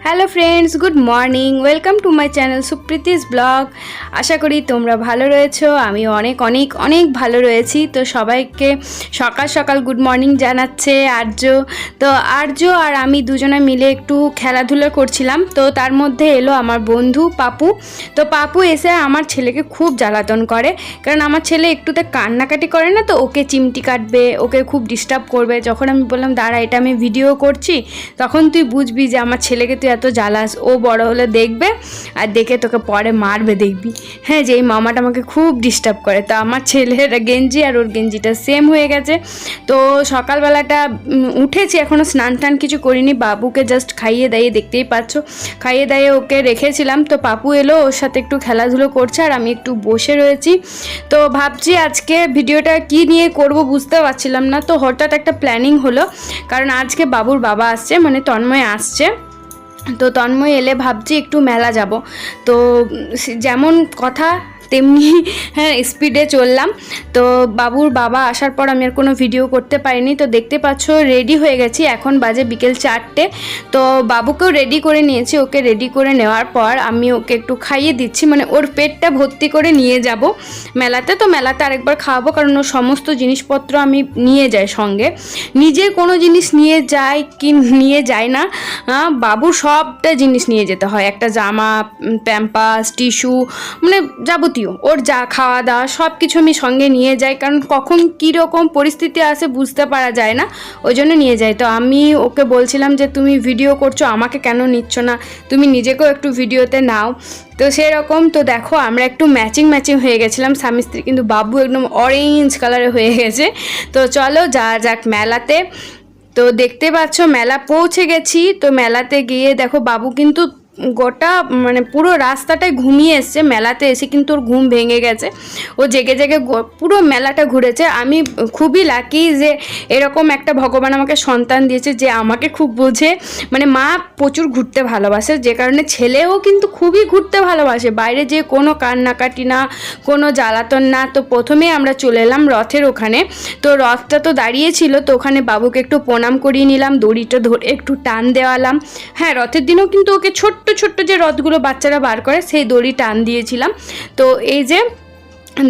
Hello friends, good morning. Welcome to my channel Supriti's blog. আশা করি তোমরা ভালো রয়েছো। আমি অনেক অনেক অনেক ভালো রয়েছি। তো সবাইকে সকাল সকাল গুড মর্নিং জানাচ্ছে আর্য। তো আর্য আর আমি দুজনে মিলে একটু খেলাধুলা করছিলাম। তো তার মধ্যে এলো আমার বন্ধু পাপু। তো পাপু এসে আমার ছেলেকে খুব জ্বালাতন করে, কারণ আমার ছেলে একটুতে কান্নাকাটি করে না, তো ওকে চিমটি কাটবে, ওকে খুব ডিস্টার্ব করবে। যখন আমি বললাম দাঁড়া এটা আমি ভিডিও করছি, তখন তুই বুঝবি যে আমার ছেলেকে তুই এত জ্বালাস, ও বড় হলে দেখবে আর দেখে তোকে পরে মারবে দেখবি। হ্যাঁ, যে এই মামাটা আমাকে খুব ডিস্টার্ব করে। তো আমার ছেলের গেঞ্জি আর ওর গেঞ্জিটা সেম হয়ে গেছে। তো সকালবেলাটা উঠেছি, এখনও স্নান টান কিছু করিনি, বাবুকে জাস্ট খাইয়ে দাইয়ে, দেখতেই পাচ্ছ খাইয়ে দাইয়ে ওকে রেখেছিলাম। তো পাপু এলো, ওর সাথে একটু খেলাধুলো করছে আর আমি একটু বসে রয়েছি। তো ভাবছি আজকে ভিডিওটা কি নিয়ে করব বুঝতে পারছিলাম না। তো হঠাৎ একটা প্ল্যানিং হলো, কারণ আজকে বাবুর বাবা আসছে, মানে তন্ময় আসছে। তো তন্ময় এলে ভাবছি একটু মেলা যাব। তো যেমন কথা তেমনি হ্যাঁ স্পিডে চললাম। তো বাবুর বাবা আসার পর আমি আর কোনো ভিডিও করতে পারিনি। তো দেখতে পাচ্ছ রেডি হয়ে গেছি, এখন বাজে বিকেল 4টে। তো বাবুকেও রেডি করে নিয়েছি। ওকে রেডি করে নেওয়ার পর আমি ওকে একটু খাইয়ে দিচ্ছি, মানে ওর পেটটা ভর্তি করে নিয়ে যাব মেলাতে। তো মেলাতে আরেকবার খাওয়াবো, কারণ ওর সমস্ত জিনিসপত্র আমি নিয়ে যাই সঙ্গে। নিজের কোনো জিনিস নিয়ে যাই কি নিয়ে যাই না, বাবুর সবটা জিনিস নিয়ে যেতে হয়। একটা জামা, প্যাম্পাস, টিস্যু, মানে যাবতীয় ওর যা খাওয়া দাওয়া সব কিছু আমি সঙ্গে নিয়ে যাই, কারণ কখন কীরকম পরিস্থিতি আসে বুঝতে পারা যায় না, ওই জন্য নিয়ে যাই। তো আমি ওকে বলছিলাম যে তুমি ভিডিও করছো, আমাকে কেন নিচ্ছ না, তুমি নিজেকেও একটু ভিডিওতে নাও। তো সেরকম তো দেখো আমরা একটু ম্যাচিং হয়ে গেছিলাম স্বামী স্ত্রী, কিন্তু বাবু একদম অরেঞ্জ কালারে হয়ে গেছে। তো চলো যাক মেলাতে। তো দেখতে পাচ্ছ মেলা পৌঁছে গেছি। তো মেলাতে গিয়ে দেখো বাবু কিন্তু গোটা মানে পুরো রাস্তাটায় ঘুমিয়ে এসছে। মেলাতে এসে কিন্তু ওর ঘুম ভেঙে গেছে, ও জেগে জেগে পুরো মেলাটা ঘুরেছে। আমি খুবই লাকি যে এরকম একটা ভগবান আমাকে সন্তান দিয়েছে যে আমাকে খুব বোঝে। মানে মা প্রচুর ঘুরতে ভালোবাসে, যে কারণে ছেলেও কিন্তু খুবই ঘুরতে ভালোবাসে, বাইরে যে কোনো কান্নাকাটি না, কোনো জ্বালাতন না। তো প্রথমেই আমরা চলে এলাম রথের ওখানে। তো রথটা তো দাঁড়িয়েছিল, তো ওখানে বাবুকে একটু প্রণাম করিয়ে নিলাম, দড়িটা ধরে একটু টান দেওয়ালাম। হ্যাঁ, রথের দিনেও কিন্তু ওকে ছোট্ট ছোট্ট যে রথগুলো বাচ্চারা বার করে সেই দড়ি টান দিয়েছিলাম। তো এই যে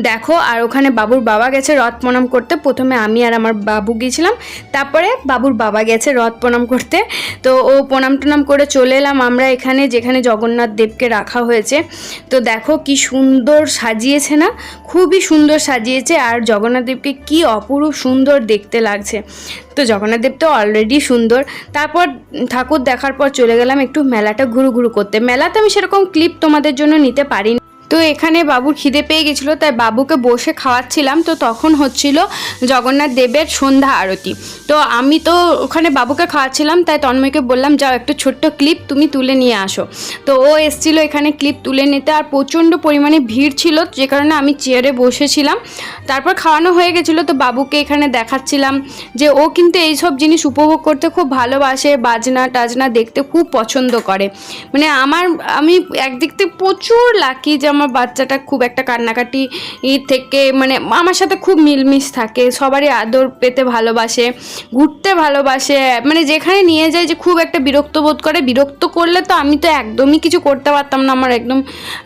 দেখো, আর ওখানে বাবুর বাবা গেছে রথ প্রণাম করতে। প্রথমে আমি আর আমার বাবু গিয়েছিলাম, তারপরে বাবুর বাবা গেছে রথ প্রণাম করতে। তো ও প্রণাম টনাম করে চলে এলাম আমরা এখানে, যেখানে জগন্নাথ দেবকে রাখা হয়েছে। তো দেখো কি সুন্দর সাজিয়েছে না, খুবই সুন্দর সাজিয়েছে। আর জগন্নাথ দেবকে কি অপরূপ সুন্দর দেখতে লাগছে। তো জগন্নাথ দেব তো অলরেডি সুন্দর। তারপর ঠাকুর দেখার পর চলে গেলাম একটু মেলাটা ঘুরু করতে। মেলাতে আমি সেরকম ক্লিপ তোমাদের জন্য নিতে পারিনি। তো এখানে বাবুর খিদে পেয়ে গেছিলো, তাই বাবুকে বসে খাওয়াচ্ছিলাম। তো তখন হচ্ছিল জগন্নাথ দেবের সন্ধ্যা আরতি। তো আমি তো ওখানে বাবুকে খাওয়াচ্ছিলাম, তাই তন্ময়কে বললাম যাও একটু ছোট্ট ক্লিপ তুমি তুলে নিয়ে আসো। তো ও এসেছিলো এখানে ক্লিপ তুলে নিতে। আর প্রচণ্ড পরিমাণে ভিড় ছিল, যে কারণে আমি চেয়ারে বসেছিলাম। তারপর খাওয়ানো হয়ে গেছিলো, তো বাবুকে এখানে দেখাচ্ছিলাম যে ও কিন্তু এইসব জিনিস উপভোগ করতে খুব ভালোবাসে, বাজনা টাজনা দেখতে খুব পছন্দ করে। মানে আমি একদিক থেকে প্রচুর লাকি যে আমার বাচ্চাটা খুব একটা কান্নাকাটি থেকে মানে আমার সাথে খুব মিলমিশ থাকে, সবারই আদর পেতে ভালোবাসে, ঘুরতে ভালোবাসে। মানে যেখানে নিয়ে যায় যে খুব একটা বিরক্ত বোধ করে, বিরক্ত করলে তো আমি তো একদমই কিছু করতে পারতাম না, আমার একদম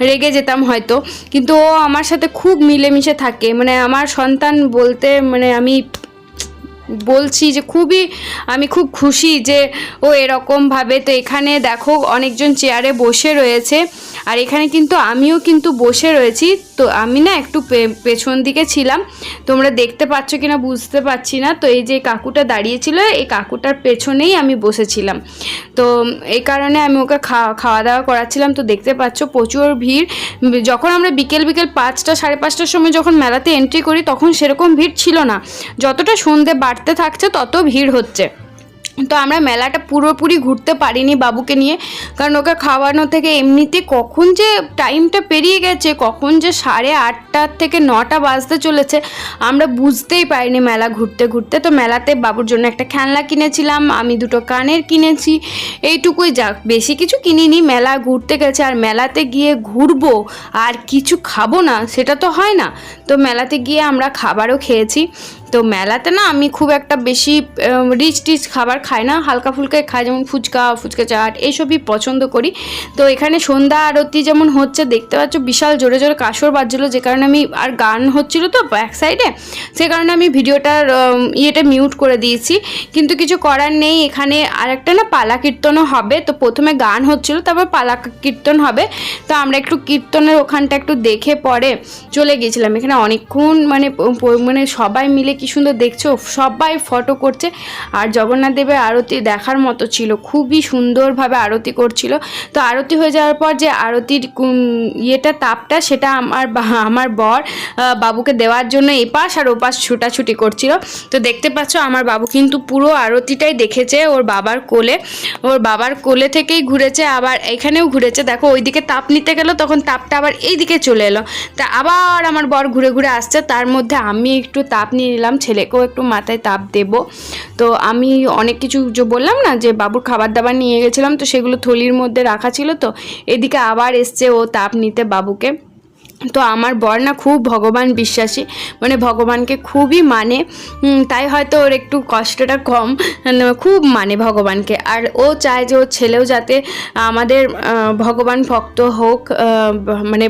রেগে যেতাম হয়তো। কিন্তু ও আমার সাথে খুব মিলেমিশে থাকে, মানে আমার সন্তান বলতে মানে আমি বলছি যে আমি খুব খুশি যে ও এরকমভাবে। তো এখানে দেখো অনেকজন চেয়ারে বসে রয়েছে, আর এখানে কিন্তু আমিও কিন্তু বসে রয়েছি। তো আমি না একটু পেছন দিকে ছিলাম, তোমরা দেখতে পাচ্ছ কিনা বুঝতে পারছি না। তো এই যে কাকুটা দাঁড়িয়েছিল, এই কাকুটার পেছনেই আমি বসেছিলাম। তো এই কারণে আমি ওকে খাওয়া দাওয়া করাচ্ছিলাম। তো দেখতে পাচ্ছ প্রচুর ভিড়। যখন আমরা বিকেল 5টা 5:30টার সময় যখন মেলাতে এন্ট্রি করি, তখন সেরকম ভিড় ছিল না, যতটা সন্ধে বাড়তে থাকছে তত ভিড় হচ্ছে। তো আমরা মেলাটা পুরোপুরি ঘুরতে পারিনি বাবুকে নিয়ে, কারণ ওকে খাওয়ানো থেকে এমনিতে কখন যে টাইমটা পেরিয়ে গেছে, কখন যে 8:30 থেকে 9টা বাজতে চলেছে আমরা বুঝতেই পারিনি মেলা ঘুরতে ঘুরতে। তো মেলাতে বাবুর জন্য একটা খেলনা কিনেছিলাম, আমি 2টো কানের কিনেছি, এইটুকুই। যাক বেশি কিছু কিনিনি, মেলা ঘুরতে গেছে। আর মেলাতে গিয়ে ঘুরবো আর কিছু খাবো না সেটা তো হয় না। তো মেলাতে গিয়ে আমরা খাবারও খেয়েছি। তো মেলাতে না আমি খুব একটা বেশি রিচ টিচ খাবার খাই না, হালকা ফুলকাই খাই, যেমন ফুচকা চাট এইসবই পছন্দ করি। তো এখানে সন্ধ্যা আরতি যেমন হচ্ছে দেখতে পাচ্ছ, বিশাল জোরে জোরে কাসর বাজছিলো, যে কারণে আমি আর গান হচ্ছিলো তো ব্যাক সাইডে, সে কারণে আমি ভিডিওটার ইয়েটা মিউট করে দিয়েছি। কিন্তু কিছু করার নেই, এখানে আরেকটা না পালা কীর্তনও হবে। তো প্রথমে গান হচ্ছিলো, তারপর পালা কীর্তন হবে। তো আমরা একটু কীর্তনের ওখানটা একটু দেখে পরে চলে গিয়েছিলাম। এখানে অনেকক্ষণ মানে সবাই মিলে কি সুন্দর দেখছো, সবাই ফটো করছে। আর জগন্নাথ দেবের আরতি দেখার মতো ছিল, খুবই সুন্দরভাবে আরতি করছিল। তো আরতি হয়ে যাওয়ার পর যে আরতির ইয়েটা তাপটা, সেটা আমার বর বাবুকে দেওয়ার জন্য এপাশ আর ওপাশ ছুটাছুটি করছিল। তো দেখতে পাচ্ছ আমার বাবু কিন্তু পুরো আরতিটাই দেখেছে ওর বাবার কোলে থেকেই ঘুরেছে, আবার এখানেও ঘুরেছে। দেখো ওইদিকে তাপ নিতে গেল, তখন তাপটা আবার এই দিকে চলে এলো। তা আবার আমার বর ঘুরে ঘুরে আসছে, তার মধ্যে আমি একটু তাপ নিয়ে নিলাম, ছেলেকেও একটু মাথায় তাপ দেব। তো আমি অনেক কিছু বললাম না যে বাবুর খাবার দাবার নিয়ে গেছিলাম, তো সেগুলো থলির মধ্যে রাখা ছিল। তো এদিকে আবার এসছে ও তাপ নিতে বাবুকে। তো আমার বর না খুব ভগবান বিশ্বাসী, মানে ভগবানকে খুবই মানে, তাই হয়তো ওর একটু কষ্টটা কম, খুব মানে ভগবানকে। আর ও চায় যে ওর ছেলেও যাতে আমাদের ভগবান ভক্ত হোক, মানে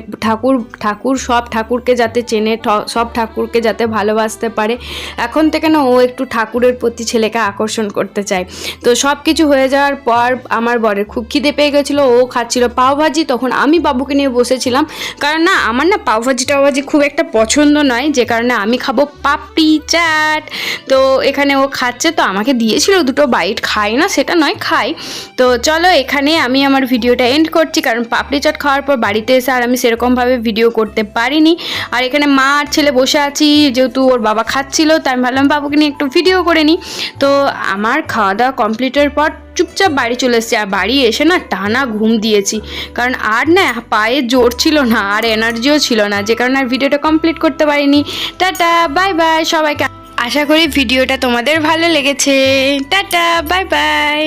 ঠাকুর সব ঠাকুরকে যাতে চেনে, সব ঠাকুরকে যাতে ভালোবাসতে পারে। এখন থেকে না ও একটু ঠাকুরের প্রতি ছেলেকে আকর্ষণ করতে চায়। তো সব কিছু হয়ে যাওয়ার পর আমার বরের খুব খিদে পেয়ে গেছিলো, ও খাচ্ছিল পাওভাজি। তখন আমি বাবুকে নিয়ে বসেছিলাম, কারণ না আমার না পাওভাজি খুব একটা পছন্দ নয়, যে কারণে আমি খাবো পাপড়ি চাট। তো এখানে ও খাচ্ছে, তো আমাকে দিয়েছিল দুটো বাইট, খাই না সেটা নয়, খাই। তো চলো এখানে আমি আমার ভিডিওটা এন্ড করছি, কারণ পাপড়ি চাট খাওয়ার পর বাড়িতে এসে আর আমি সেরকমভাবে ভিডিও করতে পারিনি। আর এখানে মা আর ছেলে বসে আছি, যেহেতু ওর বাবা খাচ্ছিল, তাই আমি ভাবলাম বাবুকে নিয়ে একটু ভিডিও করে নিই। তো আমার খাওয়া দাওয়া কমপ্লিটের পর চুপচাপ বাড়ি চলে এসেছি। আর বাড়ি এসে না টানা ঘুম দিয়েছি, কারণ আর না পায়ে জোর ছিল না, আর এনার্জিও ছিল না, যে কারণে আর ভিডিওটা কমপ্লিট করতে পারিনি। টাটা বাই বাই সবাইকে। আশা করি ভিডিওটা তোমাদের ভালো লেগেছে। Tata bye bye.